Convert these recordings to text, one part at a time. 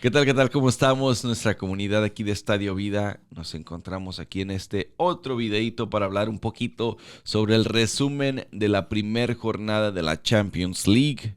¿Qué tal? ¿Qué tal? ¿Cómo estamos? Nuestra comunidad aquí de Estadio Vida. Nos encontramos aquí en este otro videito para hablar un poquito sobre el resumen de la primer jornada de la Champions League.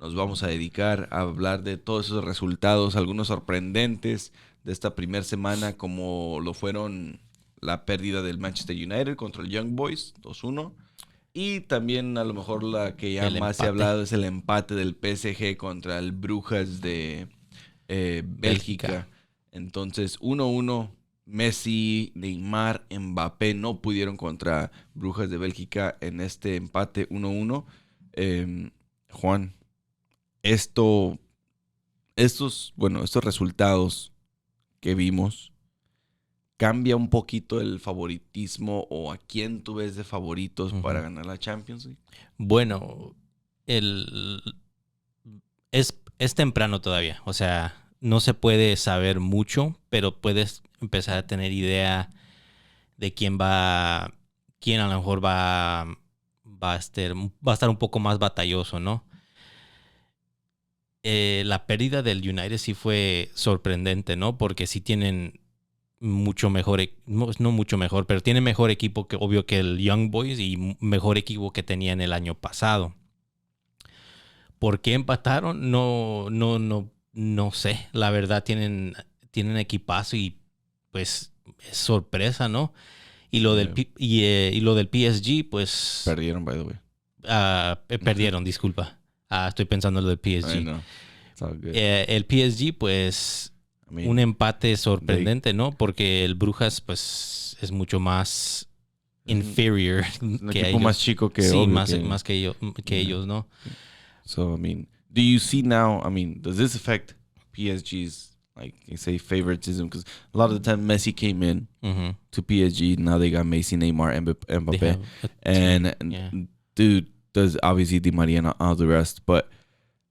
Nos vamos a dedicar a hablar de todos esos resultados, algunos sorprendentes de esta primera semana, como lo fueron la pérdida del Manchester United contra el Young Boys 2-1. Y también a lo mejor la que ya El más se ha empate. hablado es el empate del PSG contra el Brujas de Bélgica. Bélgica. Entonces, 1-1. Messi, Neymar, Mbappé no pudieron contra Brujas de Bélgica en este empate 1-1. Juan, estos resultados que vimos, ¿cambia un poquito el favoritismo o a quién tú ves de favoritos para ganar la Champions League? Bueno, el, es temprano todavía. O sea, no se puede saber mucho, pero puedes empezar a tener idea de quién a lo mejor va a estar un poco más batalloso, ¿no? La pérdida del United sí fue sorprendente, ¿no? Porque sí tienen mucho mejor, no mucho mejor, pero tienen mejor equipo que obvio que el Young Boys y mejor equipo que tenían el año pasado. ¿Por qué empataron? No sé. La verdad tienen equipazo y pues es sorpresa, ¿no? Y lo del y lo del PSG, pues Perdieron, by the way. perdieron, disculpa. Estoy pensando en lo del I PSG. know. It's all good. El PSG, pues, I mean, un empate sorprendente, ¿no? Porque el Brujas, pues, es mucho más inferior un que equipo ellos. más chico que Sí, obvio más que ellos, ¿no? So, I mean, do you see now, does this affect PSG's, like, you say, favoritism? Because a lot of the time Messi came in Mm-hmm. to PSG. Now they got Messi, Neymar, Mbappe. They have a And, team, yeah. dude, does obviously Di Maria and all the rest. But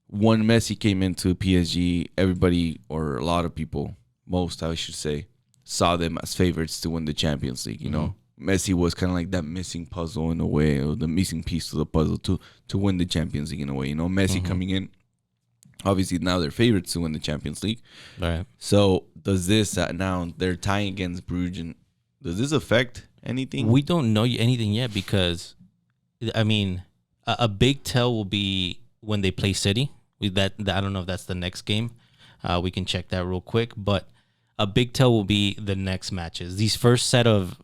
when Messi came into PSG, everybody, or a lot of people, most, I should say, saw them as favorites to win the Champions League, you know? Messi was kind of like that missing puzzle in a way, or the missing piece to the puzzle to win the Champions League in a way. You know, Messi coming in, obviously now they're favorites to win the Champions League. Right. So does this now they're tying against Bruges? And does this affect anything? We don't know anything yet because, I mean, a big tell will be when they play City. That I don't know if that's the next game. We can check that real quick, but a big tell will be the next matches. These first set of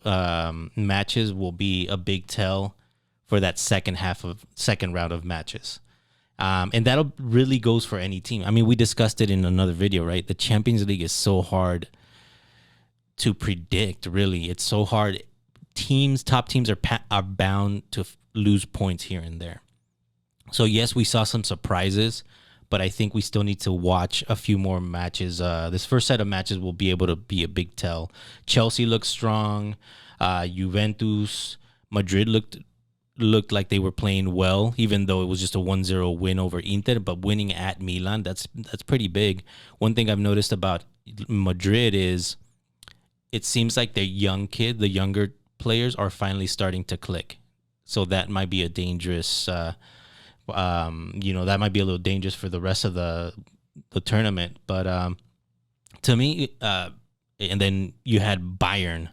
matches will be a big tell for that second round of matches. And that really goes for any team. I mean, we discussed it in another video, right? The Champions League is so hard to predict, really. It's so hard. Top teams are bound to lose points here and there. So, yes, we saw some surprises, but I think we still need to watch a few more matches. This first set of matches will be able to be a big tell. Chelsea looks strong. Juventus, Madrid looked like they were playing well, even though it was just a 1-0 win over Inter, but winning at Milan, that's pretty big. One thing I've noticed about Madrid is it seems like the younger players are finally starting to click. So that might be a dangerous that might be a little dangerous for the rest of the tournament. But to me, and then you had Bayern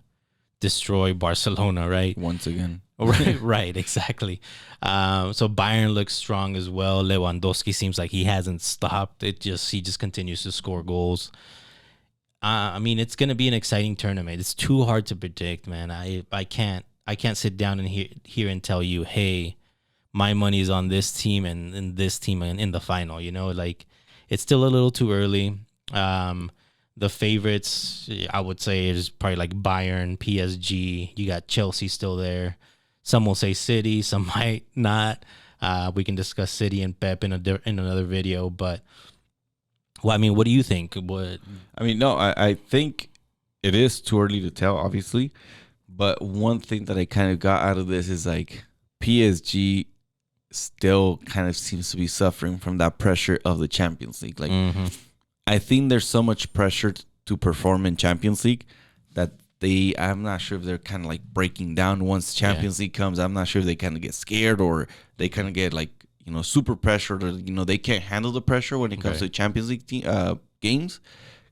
destroy Barcelona, right? Once again. Right, exactly. So Bayern looks strong as well. Lewandowski seems like he hasn't stopped. He just continues to score goals. I mean, it's gonna be an exciting tournament. It's too hard to predict, man. I can't sit down and here and tell you, hey, my money's on this team and this team in the final. You know, like it's still a little too early. The favorites, I would say, is probably like Bayern, PSG. You got Chelsea still there. Some will say City, some might not. We can discuss City and Pep in another video. But, well, I mean, what do you think? I think it is too early to tell, obviously. But one thing that I kind of got out of this is like PSG still kind of seems to be suffering from that pressure of the Champions League. Like, I think there's so much pressure to perform in Champions League that I'm not sure if they're kind of like breaking down once Champions League comes. I'm not sure if they kind of get scared or they kind of get like, super pressure. Or, they can't handle the pressure when it comes to Champions League games,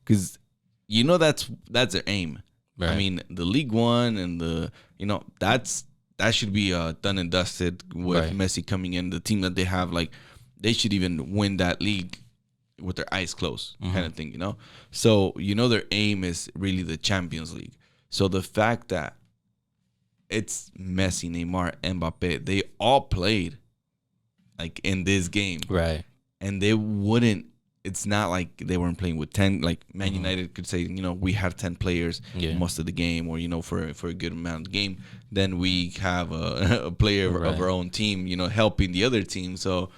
because that's their aim. Right. I mean, the League One and that should be done and dusted with Messi coming in. The team that they have, like, they should even win that league with their eyes closed, kind of thing, So, their aim is really the Champions League. So the fact that it's Messi, Neymar, Mbappe, they all played like in this game. Right. And it's not like they weren't playing with 10, like Man United could say, we had 10 players most of the game, or, for a good amount of the game. Then we have a player of our own team, helping the other team. So,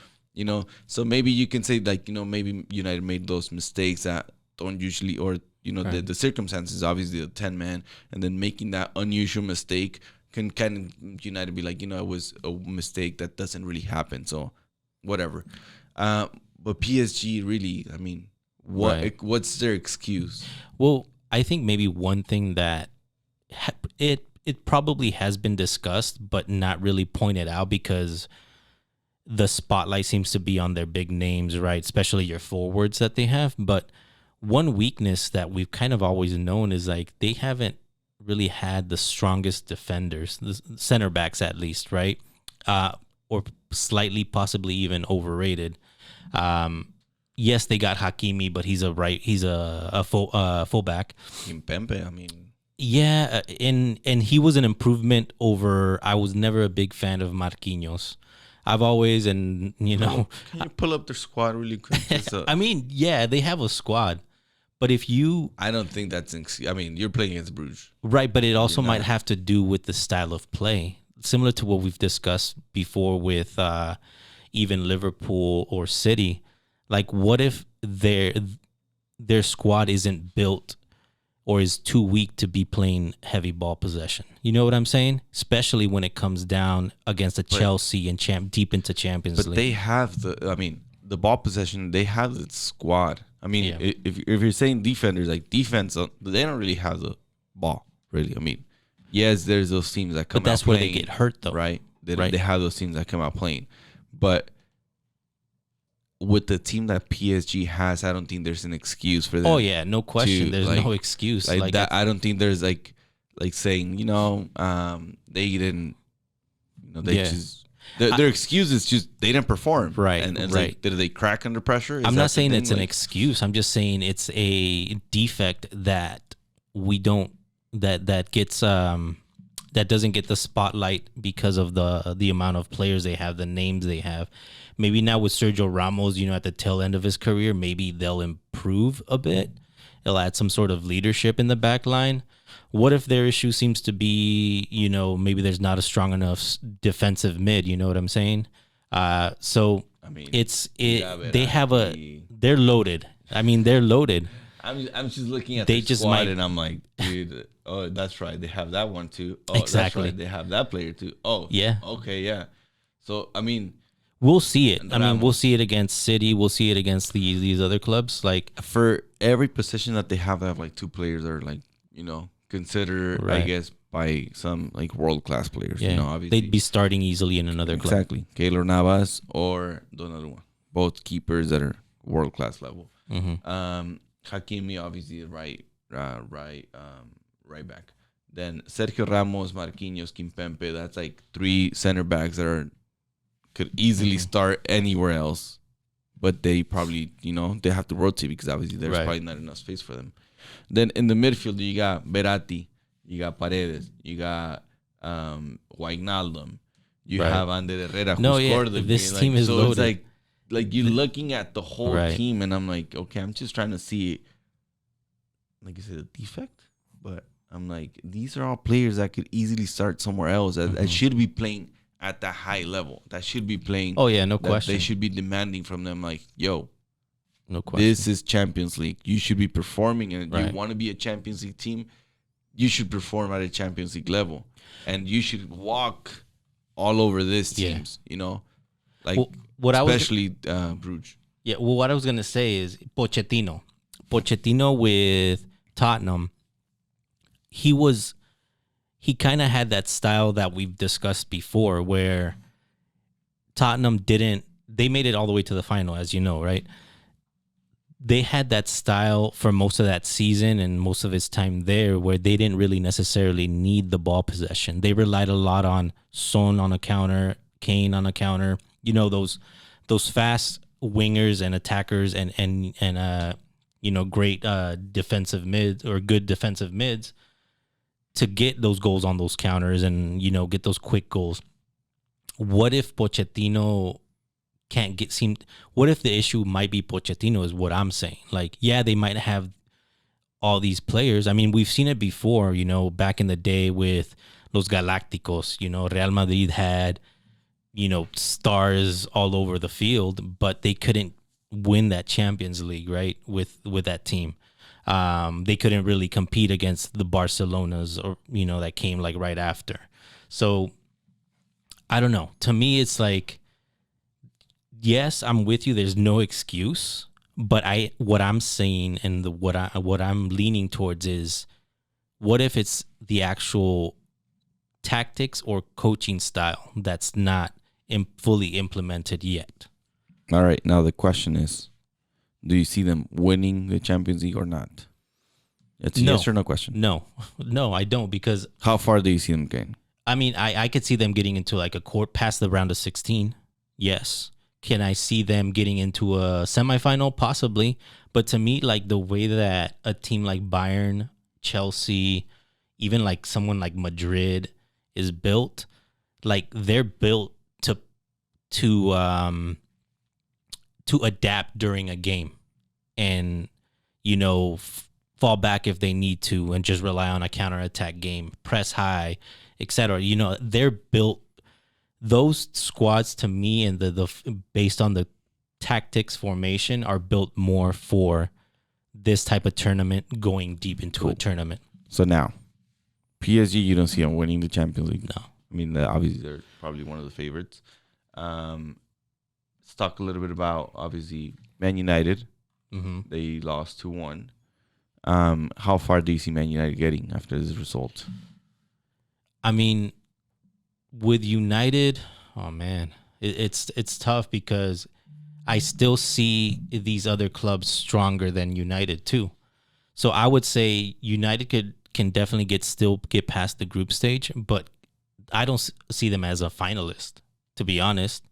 so maybe you can say, like, maybe United made those mistakes that don't usually, or, the circumstances, obviously the 10 man, and then making that unusual mistake can kind of United be like, it was a mistake that doesn't really happen. So whatever. But PSG really, I mean, what's their excuse? Well, I think maybe one thing that it probably has been discussed, but not really pointed out, because the spotlight seems to be on their big names, right? Especially your forwards that they have. But one weakness that we've kind of always known is, like, they haven't really had the strongest defenders, the center backs at least, right? Or slightly, possibly even overrated. Yes, they got Hakimi, but he's a fullback. Kimpembe, I mean. Yeah, and he was an improvement over. I was never a big fan of Marquinhos. I've always, and Can you pull up their squad really quick? I mean, yeah, they have a squad, but if you, I don't think that's. I mean, you're playing against Bruges, right? But it also might have to do with the style of play, similar to what we've discussed before with even Liverpool or City. Like, what if their squad isn't built or is too weak to be playing heavy ball possession? You know what I'm saying? Especially when it comes down against a Chelsea and deep into Champions League. But they have the ball possession. They have the squad. I mean, if you're saying defenders, like defense, they don't really have the ball, really. I mean, yes, there's those teams that come out playing. But that's where they get hurt, though. Right? They have those teams that come out playing. But with the team that PSG has, I don't think there's an excuse for them. Oh, yeah, no question. There's no excuse. Like that, I don't think there's like saying, they didn't, just, their excuse is just they didn't perform. Right. And like, did they crack under pressure? I'm not saying it's an excuse. I'm just saying it's a defect that we don't, that gets, that doesn't get the spotlight because of the amount of players they have, the names they have. Maybe now with Sergio Ramos, at the tail end of his career, maybe they'll improve a bit. They'll add some sort of leadership in the back line. What if their issue seems to be, maybe there's not a strong enough defensive mid, you know what I'm saying? So I mean, they're loaded. I mean, they're loaded. I'm just looking at the squad and I'm like, dude, oh, that's right. They have that one too. Oh, exactly. That's right. They have that player too. Oh, yeah. Okay, yeah. So, I mean, we'll see it. I mean, we'll see it against City. We'll see it against these other clubs. Like, for every position that they have like two players are like, considered, I guess, by some like world-class players. Yeah. Obviously. They'd be starting easily in another club. Exactly. Keylor Navas or Donnarumma. Both keepers that are world-class level. Mm-hmm. Hakimi, obviously, right back. Then Sergio Ramos, Marquinhos, Kimpembe. That's like three center backs that could easily start anywhere else, but they probably, they have to rotate because obviously there's probably not enough space for them. Then in the midfield, you got Verratti, you got Paredes, you got Wijnaldum, you have Ander Herrera, who scored the this game. team is so loaded. It's like you're looking at the whole team, and I'm like, okay, I'm just trying to see, like you said, a defect, but I'm like, these are all players that could easily start somewhere else that should be playing at that high level, that should be playing. Oh yeah, no question. They should be demanding from them, like, yo, no question. This is Champions League. You should be performing, and you want to be a Champions League team. You should perform at a Champions League level, and you should walk all over these teams. Like especially Bruges. Yeah. Well, what I was gonna say is Pochettino with Tottenham. He kind of had that style that we've discussed before, where Tottenham didn't they made it all the way to the final, as you know, right? They had that style for most of that season and most of his time there where they didn't really necessarily need the ball possession. They relied a lot on Son on a counter, Kane on a counter, those fast wingers and attackers and great defensive mids or good defensive mids to get those goals on those counters and, get those quick goals. What if Pochettino can't what if the issue might be Pochettino is what I'm saying? Like, yeah, they might have all these players. I mean, we've seen it before, back in the day with Los Galácticos, Real Madrid had, stars all over the field, but they couldn't win that Champions League, right? With that team. They couldn't really compete against the Barcelonas or, that came like right after. So I don't know. To me, it's like, yes, I'm with you. There's no excuse, but what I'm saying and what I'm leaning towards is, what if it's the actual tactics or coaching style that's not fully implemented yet? All right. Now the question is, do you see them winning the Champions League or not? It's a yes or no question. No, I don't, because how far do you see them getting? I mean, I could see them getting into like a past the round of 16. Yes. Can I see them getting into a semifinal? Possibly. But to me, like the way that a team like Bayern, Chelsea, even like someone like Madrid is built, like they're built to adapt during a game and, fall back if they need to and just rely on a counterattack game, press high, etc. They're built. Those squads, to me, and the based on the tactics formation, are built more for this type of tournament, going deep into a tournament. So now, PSG, you don't see them winning the Champions League? No. I mean, obviously, they're probably one of the favorites. Let's talk a little bit about, obviously, Man United. Mm-hmm. They lost 2-1. How far do you see Man United getting after this result? I mean, with United, oh man, it's tough because I still see these other clubs stronger than United too. So I would say United can definitely get past the group stage, but I don't see them as a finalist, to be honest.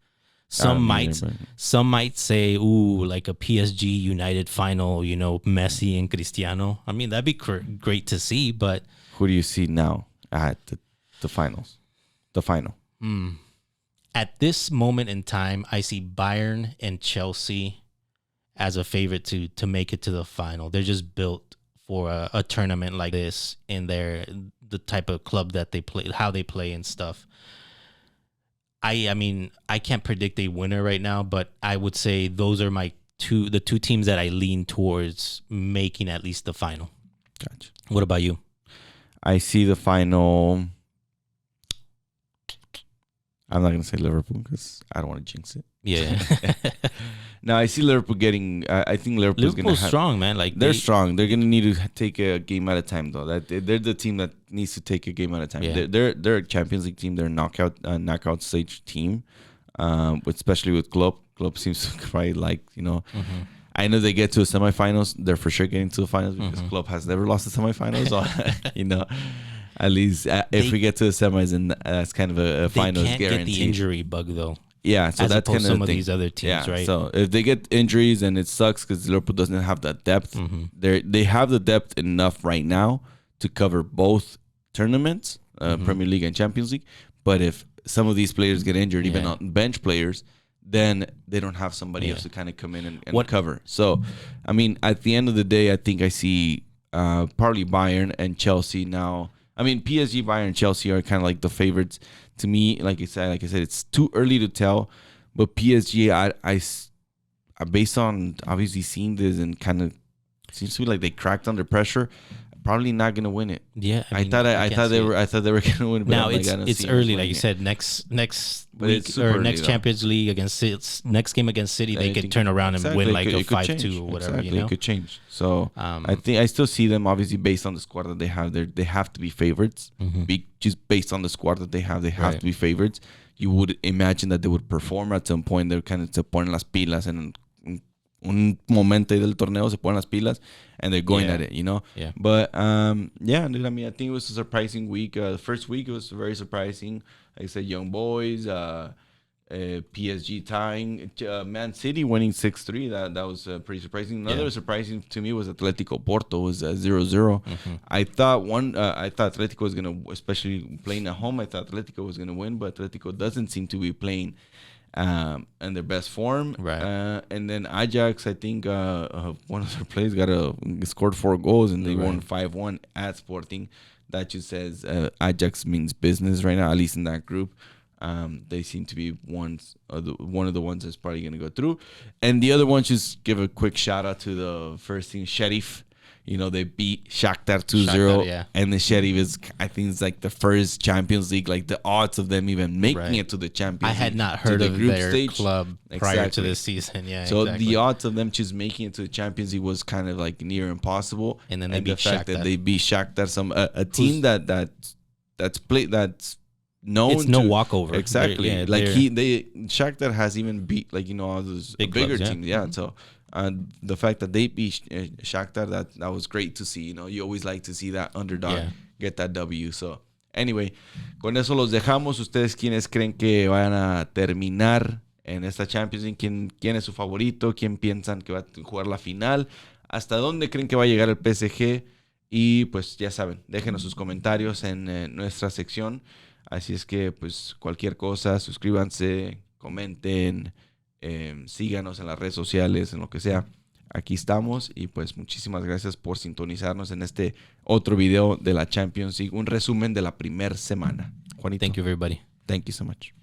Some might say, ooh, like a PSG United final, Messi and Cristiano. I mean, that'd be great to see, but who do you see now at the finals? The final. At this moment in time, I see Bayern and Chelsea as a favorite to make it to the final. They're just built for a tournament like this in the type of club that they play, how they play and stuff. I mean, I can't predict a winner right now, but I would say those are the two teams that I lean towards making at least the final. Gotcha. What about you? I see the final. I'm not going to say Liverpool because I don't want to jinx it. Yeah. No, I see Liverpool getting. I think Liverpool's going to have. Strong, man. Like they're strong. They're going to need to take a game at a time, though. They're the team that needs to take a game at a time. Yeah. They're a Champions League team. They're a knockout stage team, especially with Klopp. Klopp seems to probably Mm-hmm. I know they get to the semifinals. They're for sure getting to the finals because Klopp has never lost the semifinals. So, at least if we get to the semis, and that's kind of a final guarantee. They can't get the injury bug, though. Yeah, so as that's opposed kind of some of these other teams, right? So if they get injuries, and it sucks because Liverpool doesn't have that depth. Mm-hmm. They have the depth enough right now to cover both tournaments, Premier League and Champions League. But if some of these players get injured, even on bench players, then they don't have somebody else to kind of come in and cover. So, I mean, at the end of the day, I think I see probably Bayern and Chelsea now. I mean, PSG, Bayern, Chelsea are kind of like the favorites to me. Like I said, it's too early to tell. But PSG, I based on obviously seeing this and kind of seems to be like they cracked under pressure. Probably not gonna win it. Yeah, I thought they were gonna win. But now it's early, like you said. Next week or next Champions League against next game against City, they could turn around and win like a 5-2 or whatever. Exactly. It could change. So I still see them obviously based on the squad that they have. They have to be favorites. Mm-hmm. Just based on the squad that they have to be favorites. you would imagine that they would perform at some point. They're kind of se ponen las pilas en un momento del torneo, se ponen las pilas, and they're going at it, you know? Yeah. But, yeah, dude, I mean, I think it was a surprising week. The first week, it was very surprising. Like I said, Young Boys, PSG tying, Man City winning 6-3. That was pretty surprising. Another surprising to me was Atletico Porto was 0-0. I thought Atletico was gonna, especially playing at home, I thought Atletico was gonna win, but Atletico doesn't seem to be playing in their best form. Right. And then Ajax, I think one of their players scored 4 goals and they won 5-1 at Sporting. That just says Ajax means business right now, at least in that group. They seem to be one of the ones that's probably going to go through. And the other one, just give a quick shout out to the first team, Sheriff. You know, they beat Shakhtar 2-0. And the Sheriff is, I think, it's like the first Champions League, like the odds of them even making it to the Champions League. I had not heard of their club prior to this season. So the odds of them just making it to the Champions League was kind of like near impossible. And then they beat the fact Shakhtar. that they beat Shakhtar, a team that's played, that's known. It's no walkover. Exactly. Shakhtar has even beat, like, you know, all those bigger clubs, teams. Yeah. So the fact that they beat Shakhtar, that was great to see. You know, you always like to see that underdog get that W. So anyway, con eso los dejamos. ¿Ustedes quiénes creen que vayan a terminar en esta Champions League? ¿Quién es su favorito? ¿Quién piensan que va a jugar la final? ¿Hasta dónde creen que va a llegar el PSG? Y pues ya saben, déjenos sus comentarios en nuestra sección. Así es que, pues, cualquier cosa, suscríbanse, comenten, síganos en las redes sociales, en lo que sea. Aquí estamos y, pues, muchísimas gracias por sintonizarnos en este otro video de la Champions League. Un resumen de la primera semana. Juanito. Thank you, everybody. Thank you so much.